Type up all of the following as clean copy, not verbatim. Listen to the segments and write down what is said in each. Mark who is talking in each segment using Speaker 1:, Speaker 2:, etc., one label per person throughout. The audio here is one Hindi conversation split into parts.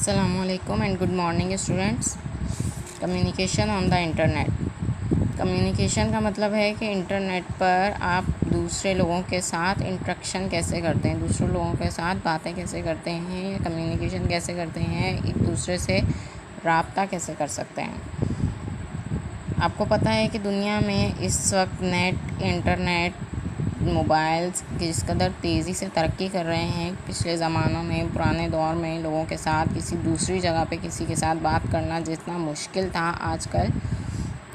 Speaker 1: Assalamualaikum and good morning students। Communication on the internet. Communication का मतलब है कि इंटरनेट पर आप दूसरे लोगों के साथ इंटरेक्शन कैसे करते हैं, दूसरे लोगों के साथ बातें कैसे करते हैं या कम्युनिकेशन कैसे करते हैं, एक दूसरे से राब्ता कैसे कर सकते हैं। आपको पता है कि दुनिया में इस वक्त नेट, इंटरनेट, मोबाइल्स जिस कदर तेज़ी से तरक्की कर रहे हैं। पिछले ज़मानों में, पुराने दौर में लोगों के साथ किसी दूसरी जगह पे किसी के साथ बात करना जितना मुश्किल था, आजकल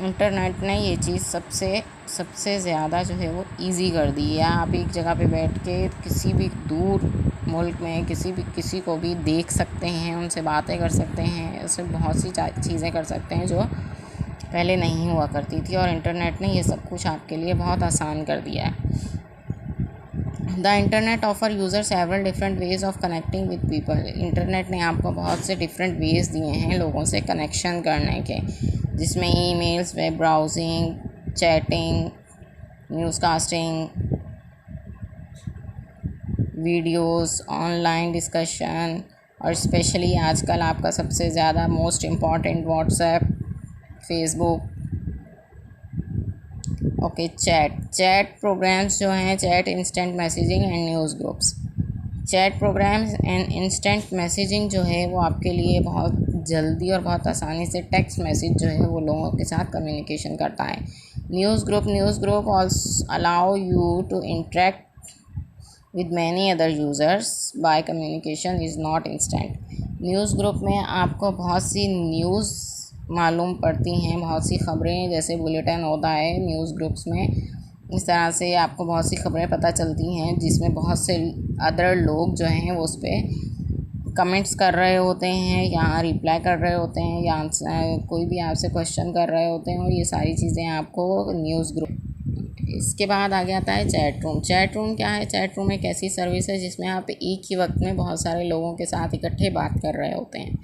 Speaker 1: इंटरनेट ने ये चीज़ सबसे ज़्यादा जो है वो इजी कर दी है। आप एक जगह पे बैठ के किसी भी दूर मुल्क में किसी को भी देख सकते हैं, उनसे बातें कर सकते हैं, उससे बहुत सी चीज़ें कर सकते हैं जो पहले नहीं हुआ करती थी। और इंटरनेट ने ये सब कुछ आपके लिए बहुत आसान कर दिया है। The internet offer user several different ways of connecting with people. Internet ने आपको बहुत से डिफरेंट वेज़ दिए हैं लोगों से कनेक्शन करने के, जिसमें emails, web browsing, chatting, news casting, videos, online discussion और स्पेशली आजकल आपका सबसे ज़्यादा most important WhatsApp, Facebook, chat programs जो हैं, chat, instant messaging and news groups. Chat programs and instant messaging जो है वो आपके लिए बहुत जल्दी और बहुत आसानी से टेक्स्ट मैसेज जो है वो लोगों के साथ कम्युनिकेशन करता है। News group also allow you to interact with many other users by communication is not instant। News group में आपको बहुत सी न्यूज़ मालूम पड़ती हैं, बहुत सी ख़बरें, जैसे बुलेटिन होता है न्यूज़ ग्रुप्स में, इस तरह से आपको बहुत सी ख़बरें पता चलती हैं जिसमें बहुत से अदर लोग जो हैं वो उस पर कमेंट्स कर रहे होते हैं या रिप्लाई कर रहे होते हैं या कोई भी आपसे क्वेश्चन कर रहे होते हैं, और ये सारी चीज़ें आपको न्यूज़ ग्रुप। इसके बाद आगे आता है चैट रूम। चैट रूम क्या है? चैट रूम एक ऐसी सर्विस है जिसमें आप एक ही वक्त में बहुत सारे लोगों के साथ इकट्ठे बात कर रहे होते हैं।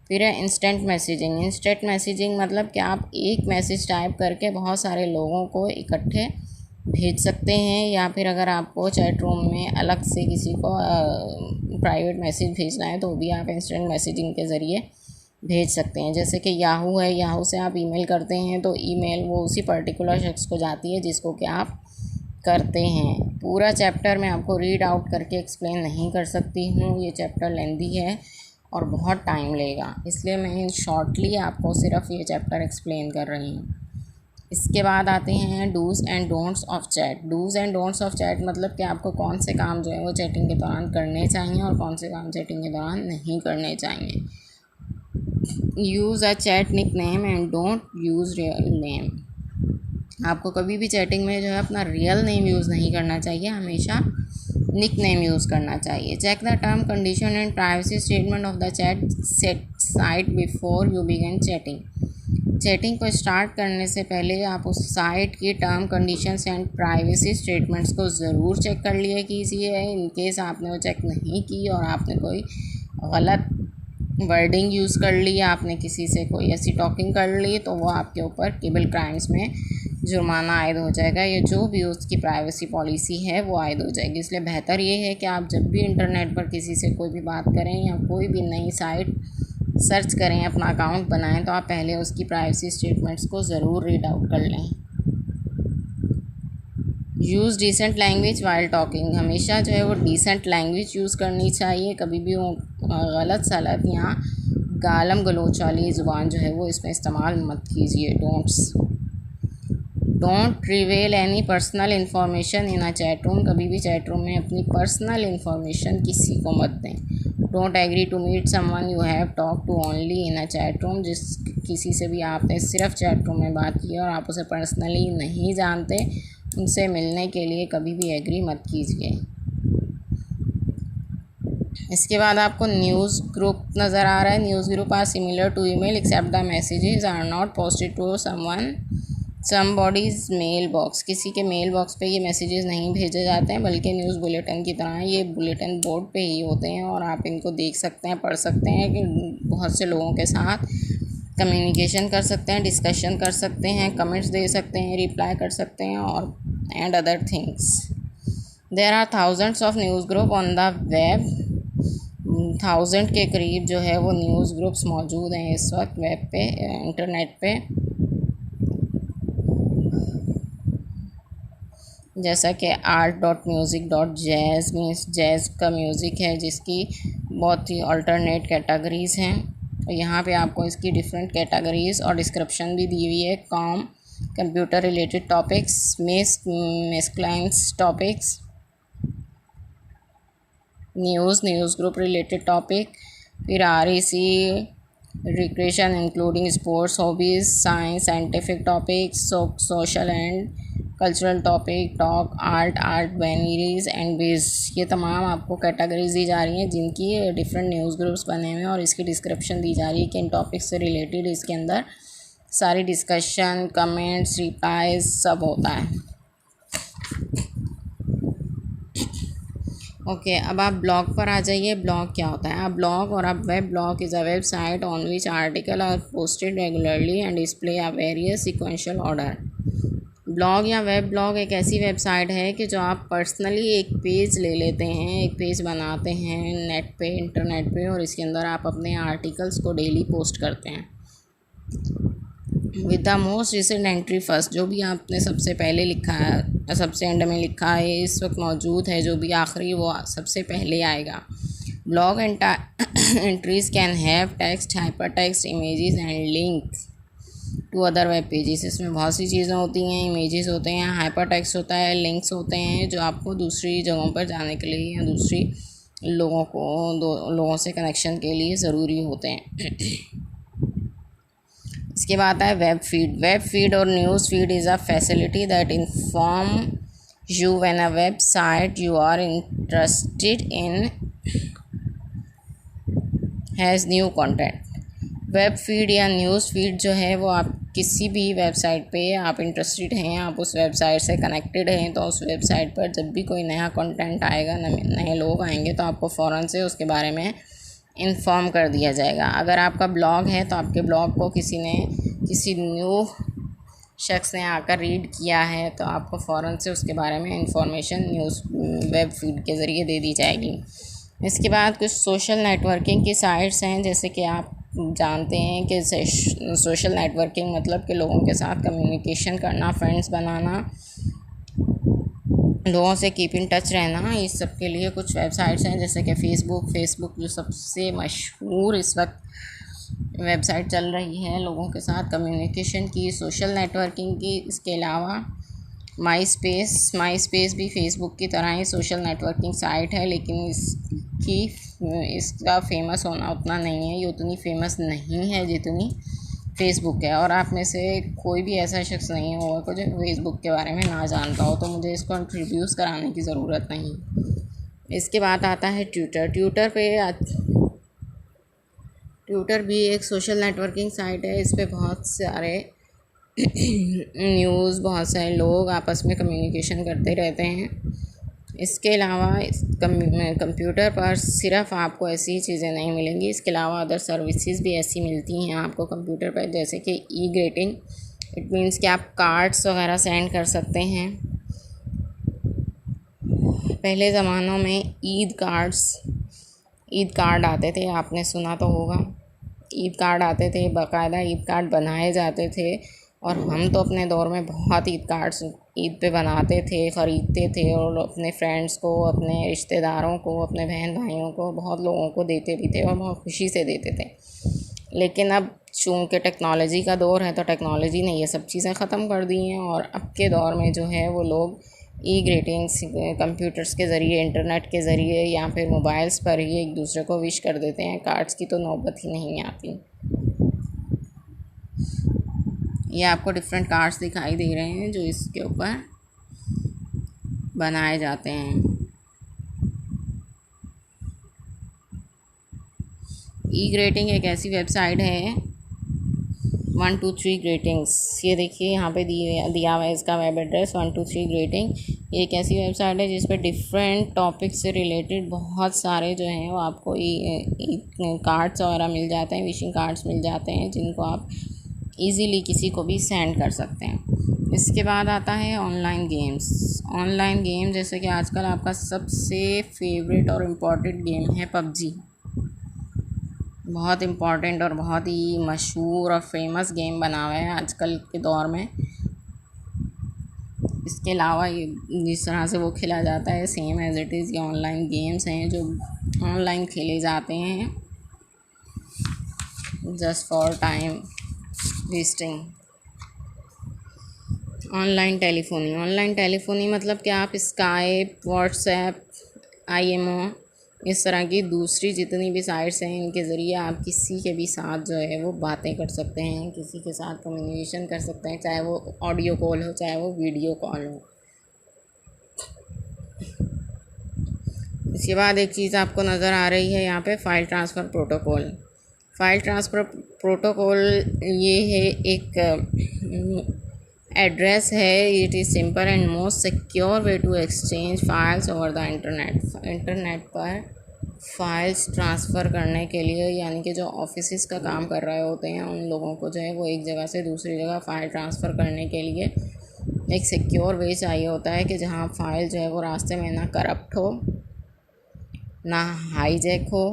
Speaker 1: फिर है इंस्टेंट मैसेजिंग। इंस्टेंट मैसेजिंग मतलब कि आप एक मैसेज टाइप करके बहुत सारे लोगों को इकट्ठे भेज सकते हैं, या फिर अगर आपको चैट रूम में अलग से किसी को प्राइवेट मैसेज भेजना है तो भी आप इंस्टेंट मैसेजिंग के ज़रिए भेज सकते हैं। जैसे कि याहू है, याहू से आप ईमेल करते हैं तो ईमेल वो उसी पर्टिकुलर शख्स को जाती है जिसको कि आप करते हैं। पूरा चैप्टर मैं आपको रीड आउट करके एक्सप्लेन नहीं कर सकती हूँ, ये चैप्टर लेंदी है और बहुत टाइम लेगा, इसलिए मैं शॉर्टली आपको सिर्फ ये चैप्टर एक्सप्लेन कर रही हूँ। इसके बाद आते हैं dos and don'ts of chat. Dos and don'ts of chat मतलब कि आपको कौन से काम जो है वो चैटिंग के दौरान करने चाहिए और कौन से काम चैटिंग के दौरान नहीं करने चाहिए। Use a chat nickname and don't use real name. आपको कभी भी चैटिंग में जो है अपना रियल नेम यूज़ नहीं करना चाहिए, हमेशा निक नेम यूज़ करना चाहिए। Check the term condition and privacy statement of the chat site before you begin chatting. Chatting को स्टार्ट करने से पहले आप उस साइट की term conditions and privacy statements को ज़रूर चेक कर लिया कीजिए। इन केस आपने वो चेक नहीं की और आपने कोई गलत वर्डिंग यूज़ कर ली, आपने किसी से कोई ऐसी टॉकिंग कर ली, तो वो आपके ऊपर केबल क्राइम्स में जुर्माना आयद हो जाएगा, या जो भी उसकी प्राइवेसी पॉलिसी है वो आयद हो जाएगी। इसलिए बेहतर ये है कि आप जब भी इंटरनेट पर किसी से कोई भी बात करें या कोई भी नई साइट सर्च करें, अपना अकाउंट बनाएं, तो आप पहले उसकी प्राइवेसी स्टेटमेंट्स को ज़रूर रीड आउट कर लें। Use decent language while talking. हमेशा जो है वो डिसेंट लैंग्वेज यूज़ करनी चाहिए, कभी भी वो गलत सलत या गालम गलोच वाली ज़ुबान जो है वो इसमें इस्तेमाल मत कीजिए। Don't reveal any personal information in a chat room. कभी भी चैट रूम में अपनी पर्सनल इन्फॉर्मेशन किसी को मत दें। Don't agree to meet someone you have talk to only in a chat room. किसी से भी आपने सिर्फ चैट रूम में बात की और आप उसे पर्सनली नहीं जानते, उनसे मिलने के लिए कभी भी एग्री मत कीजिए। इसके बाद आपको न्यूज़ ग्रुप नज़र आ रहा है। News group are similar to email except the messages are not posted to somebody's mail box. किसी के मेल बॉक्स पे ये मैसेजेस नहीं भेजे जाते हैं, बल्कि न्यूज़ बुलेटिन की तरह ये बुलेटिन बोर्ड पे ही होते हैं और आप इनको देख सकते हैं, पढ़ सकते हैं कि बहुत से लोगों के साथ कम्युनिकेशन कर सकते हैं, डिस्कशन कर सकते हैं, कमेंट्स दे सकते हैं, रिप्लाई कर सकते हैं और and other things. There are thousands of news group on the web 1000 के करीब जो है वो न्यूज़ ग्रुप्स मौजूद हैं इस वक्त वेब पे, इंटरनेट पे। जैसा कि art.music.jazz मीन्स जैज़ का म्यूज़िक है, जिसकी बहुत ही अल्टरनेट कैटेगरीज़ हैं। और यहाँ पे आपको इसकी डिफरेंट कैटेगरीज़ और डिस्क्रिप्शन भी दी हुई है। Com computer related topics, miscellaneous topics, news group related topic, फिर REC recreation including sports, hobbies, science, scientific topics, social and cultural topic, talk, art वेनीरीज एंड बिज। ये तमाम आपको कैटेगरीज दी जा रही हैं जिनकी डिफरेंट न्यूज़ ग्रुप्स बने हुए हैं और इसकी डिस्क्रिप्शन दी जा रही है कि इन टॉपिक्स से रिलेटेड इसके अंदर सारी डिस्कशन, कमेंट्स, रिप्लाइज सब होता है। ओके, अब आप ब्लॉग पर आ जाइए। ब्लॉग क्या होता है? Blog web blog is a website on which article are posted regularly and display a various sequential order. Blog या वेब ब्लॉग एक ऐसी वेबसाइट है कि जो आप पर्सनली एक पेज ले लेते हैं, एक पेज बनाते हैं नेट पे, इंटरनेट पे, और इसके अंदर आप अपने आर्टिकल्स को डेली पोस्ट करते हैं with the most recent entry first. जो भी आपने सबसे पहले लिखा है, सबसे एंड में लिखा है, इस वक्त मौजूद है, जो भी आखिरी वो सबसे पहले आएगा। Blog entries can have text, hypertext, images and link to other web pages. इसमें बहुत सी चीज़ें होती हैं, इमेजेस होते हैं, हाइपर टेक्स्ट होता है, लिंक्स होते हैं जो आपको दूसरी जगहों पर जाने के लिए या दूसरी लोगों से कनेक्शन के लिए ज़रूरी होते हैं। इसके बाद है वेब फीड। वेब फीड और news feed is a facility that inform you when a website you are interested in has new content. Web feed या न्यूज़ फीड जो है वो आप किसी भी वेबसाइट पे आप इंटरेस्टेड हैं, आप उस वेबसाइट से कनेक्टेड हैं, तो उस वेबसाइट पर जब भी कोई नया कंटेंट आएगा, नए लोग आएंगे, तो आपको फ़ौरन से उसके बारे में इन्फॉर्म कर दिया जाएगा। अगर आपका ब्लॉग है तो आपके ब्लॉग को किसी न्यू शख्स ने आकर रीड किया है तो आपको फ़ौरन से उसके बारे में इंफॉर्मेशन न्यूज़ वेब फीड के ज़रिए दे दी जाएगी। इसके बाद कुछ सोशल नेटवर्किंग की साइट्स हैं, जैसे कि आप जानते हैं कि सोशल नेटवर्किंग मतलब कि लोगों के साथ कम्युनिकेशन करना, फ्रेंड्स बनाना, लोगों से कीप इन टच रहना। इस सब के लिए कुछ वेबसाइट्स हैं, जैसे कि फेसबुक जो सबसे मशहूर इस वक्त वेबसाइट चल रही है लोगों के साथ कम्युनिकेशन की, सोशल नेटवर्किंग की। इसके अलावा माई स्पेस भी फेसबुक की तरह ही सोशल नेटवर्किंग साइट है, लेकिन इसका फेमस होना उतना नहीं है, ये उतनी फेमस नहीं है जितनी फेसबुक है। और आप में से कोई भी ऐसा शख्स नहीं होगा जो फेसबुक के बारे में ना जानता हो, तो मुझे इसको इंट्रोड्यूस कराने की ज़रूरत नहीं। इसके बाद आता है ट्विटर भी एक सोशल नेटवर्किंग साइट है। इस पर बहुत सारे न्यूज़, बहुत सारे लोग आपस में कम्युनिकेशन करते रहते हैं। इसके अलावा कंप्यूटर पर सिर्फ आपको ऐसी चीज़ें नहीं मिलेंगी, इसके अलावा अदर सर्विसेज भी ऐसी मिलती हैं आपको कंप्यूटर पर, जैसे कि ई ग्रेटिंग। इट मीन्स कि आप कार्ड्स वगैरह सेंड कर सकते हैं। पहले ज़मानों में ईद कार्ड आते थे, आपने सुना तो होगा। ईद कार्ड आते थे, बाकायदा ईद कार्ड बनाए जाते थे, और हम तो अपने दौर में बहुत ईद कार्ड्स ईद पे बनाते थे, ख़रीदते थे, और अपने फ्रेंड्स को, अपने रिश्तेदारों को, अपने बहन भाइयों को, बहुत लोगों को देते भी थे और बहुत खुशी से देते थे। लेकिन अब चूँकि टेक्नोलॉजी का दौर है तो टेक्नोलॉजी ने ये सब चीज़ें ख़त्म कर दी हैं, और अब के दौर में जो है वो लोग ई ग्रीटिंग्स कंप्यूटर्स के ज़रिए, इंटरनेट के ज़रिए या फिर मोबाइल्स पर ही एक दूसरे को विश कर देते हैं। कार्ड्स की तो नौबत ही नहीं आती। ये आपको डिफरेंट कार्ड्स दिखाई दे रहे हैं जो इसके ऊपर बनाए जाते हैं। ई ग्रेटिंग एक ऐसी वेबसाइट है, 123 ग्रेटिंग्स। ये देखिए यहाँ पे दिया हुआ है इसका वेब एड्रेस 123 ग्रेटिंग। ये एक ऐसी वेबसाइट है जिस पे डिफरेंट टॉपिक से रिलेटेड बहुत सारे जो हैं वो आपको कार्ड्स वगैरह मिल जाते हैं, विशिंग कार्ड्स मिल जाते हैं, जिनको आप इजीली किसी को भी सेंड कर सकते हैं। इसके बाद आता है ऑनलाइन गेम, जैसे कि आजकल आपका सबसे फेवरेट और इम्पॉर्टेंट गेम है पबजी। बहुत इम्पॉर्टेंट और बहुत ही मशहूर और फेमस गेम बना हुआ है आजकल के दौर में। इसके अलावा ये जिस तरह से वो खेला जाता है सेम एज़ इट इज़ ये ऑनलाइन गेम्स हैं जो ऑनलाइन खेले जाते हैं just for time wasting. Online telephony मतलब कि आप स्काइप, व्हाट्सएप, IMO इस तरह की दूसरी जितनी भी साइट्स हैं इनके ज़रिए आप किसी के भी साथ जो है वो बातें कर सकते हैं, किसी के साथ कम्युनिकेशन कर सकते हैं, चाहे वो ऑडियो कॉल हो चाहे वो वीडियो कॉल हो। इसके बाद एक चीज़ आपको नज़र आ रही है यहाँ पे file transfer protocol. File transfer protocol ये है एक एड्रेस है। It is simple and most secure way to exchange files over the internet पर फाइल्स ट्रांसफ़र करने के लिए, यानी कि जो ऑफिस का काम कर रहे होते हैं उन लोगों को जो है वो एक जगह से दूसरी जगह फ़ाइल ट्रांसफ़र करने के लिए एक सिक्योर वे चाहिए होता है कि जहाँ फ़ाइल जो है वो रास्ते में ना करप्ट हो, ना हाईजैक हो,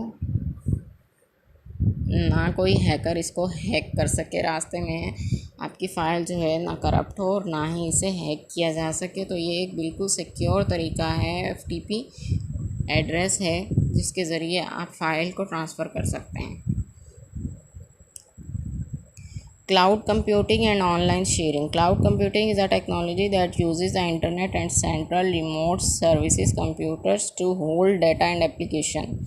Speaker 1: ना कोई हैकर इसको हैक कर सके। रास्ते में आपकी फ़ाइल जो है ना करप्ट हो और ना ही इसे हैक किया जा सके। तो ये एक बिल्कुल सिक्योर तरीका है, FTP एड्रेस है जिसके ज़रिए आप फ़ाइल को ट्रांसफ़र कर सकते हैं। Cloud computing and online sharing. Cloud computing is a technology that uses the internet and central remote services computers to hold data and application.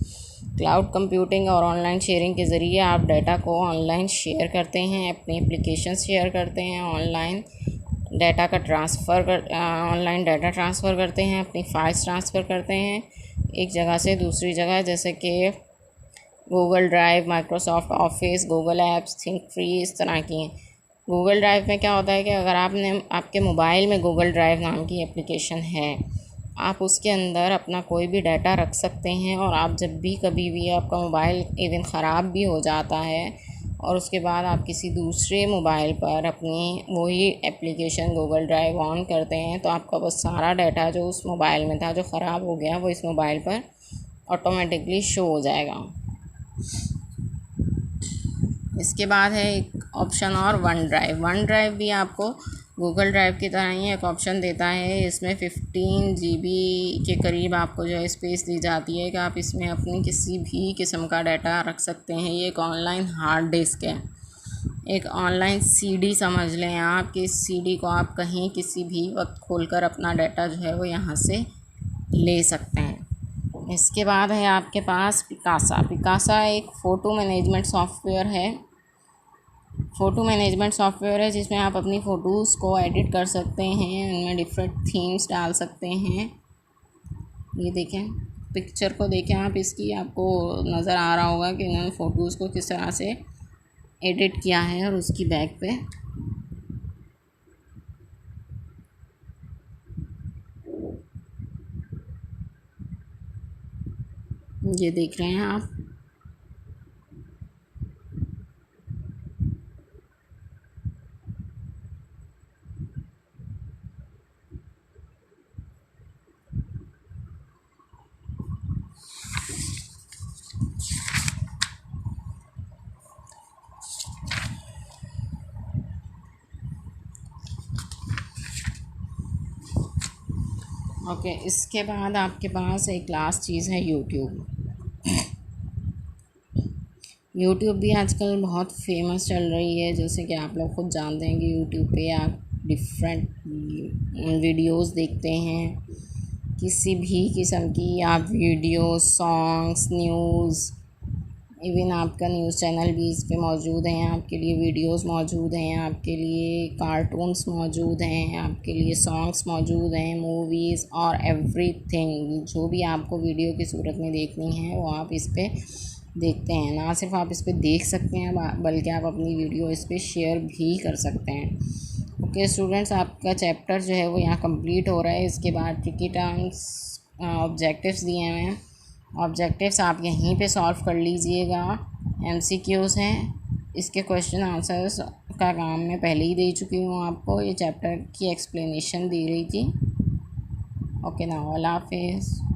Speaker 1: Cloud computing और ऑनलाइन शेयरिंग के ज़रिए आप डाटा को ऑनलाइन शेयर करते हैं, अपनी एप्लीकेशन शेयर करते हैं, ऑनलाइन डाटा ट्रांसफ़र करते हैं, अपनी फाइल्स ट्रांसफ़र करते हैं एक जगह से दूसरी जगह, जैसे कि Google drive, Microsoft office, Google apps, ThinkFree, इस तरह की हैं। गूगल ड्राइव में क्या होता है कि अगर आपके मोबाइल में गूगल ड्राइव नाम की एप्लीकेशन है, आप उसके अंदर अपना कोई भी डाटा रख सकते हैं और आप जब भी कभी भी आपका मोबाइल इवन ख़राब भी हो जाता है और उसके बाद आप किसी दूसरे मोबाइल पर अपनी वही एप्लीकेशन गूगल ड्राइव ऑन करते हैं तो आपका वो सारा डाटा जो उस मोबाइल में था जो ख़राब हो गया वो इस मोबाइल पर ऑटोमेटिकली शो हो जाएगा। इसके बाद है एक ऑप्शन और वन ड्राइव भी आपको गूगल ड्राइव की तरह ही एक ऑप्शन देता है। इसमें 15 GB के करीब आपको जो है स्पेस दी जाती है कि आप इसमें अपनी किसी भी किस्म का डाटा रख सकते हैं। ये एक ऑनलाइन हार्ड डिस्क है, एक ऑनलाइन CD समझ लें आप कि इस CD को आप कहीं किसी भी वक्त खोलकर अपना डाटा जो है वो यहाँ से ले सकते हैं। इसके बाद है आपके पास पिकासा एक फ़ोटो मैनेजमेंट सॉफ्टवेयर है जिसमें आप अपनी फ़ोटोज़ को एडिट कर सकते हैं, उनमें डिफरेंट थीम्स डाल सकते हैं। ये देखें, पिक्चर को देखें आप, इसकी आपको नज़र आ रहा होगा कि उन्होंने फ़ोटोज़ को किस तरह से एडिट किया है और उसकी बैक पे ये देख रहे हैं आप। ओके, इसके बाद आपके पास एक लास्ट चीज़ है यूट्यूब भी आजकल बहुत फेमस चल रही है। जैसे कि आप लोग खुद जानते हैं कि यूट्यूब पे आप डिफरेंट वीडियोस देखते हैं, किसी भी किस्म की आप वीडियो, सॉन्ग्स, न्यूज़, इवन आपका न्यूज़ चैनल भी इस पे मौजूद हैं, आपके लिए वीडियोस मौजूद हैं, आपके लिए कार्टून्स मौजूद हैं, आपके लिए सॉन्ग्स मौजूद हैं, मूवीज़ और एवरीथिंग जो भी आपको वीडियो की सूरत में देखनी है वो आप इस पे देखते हैं। ना सिर्फ आप इस पे देख सकते हैं बल्कि आप अपनी वीडियो इस पे शेयर भी कर सकते हैं। ओके स्टूडेंट्स, आपका चैप्टर जो है वो यहाँ कंप्लीट हो रहा है। इसके बाद ट्रिकी टर्म्स ऑब्जेक्टिव्स दिए हुए हैं, ऑब्जेक्टिव्स आप यहीं पे सॉल्व कर लीजिएगा। MCQs हैं, इसके क्वेश्चन आंसर्स का काम मैं पहले ही दे चुकी हूँ आपको, ये चैप्टर की एक्सप्लेनेशन दी रही थी। ओके ना, अल्लाह हाफिज़।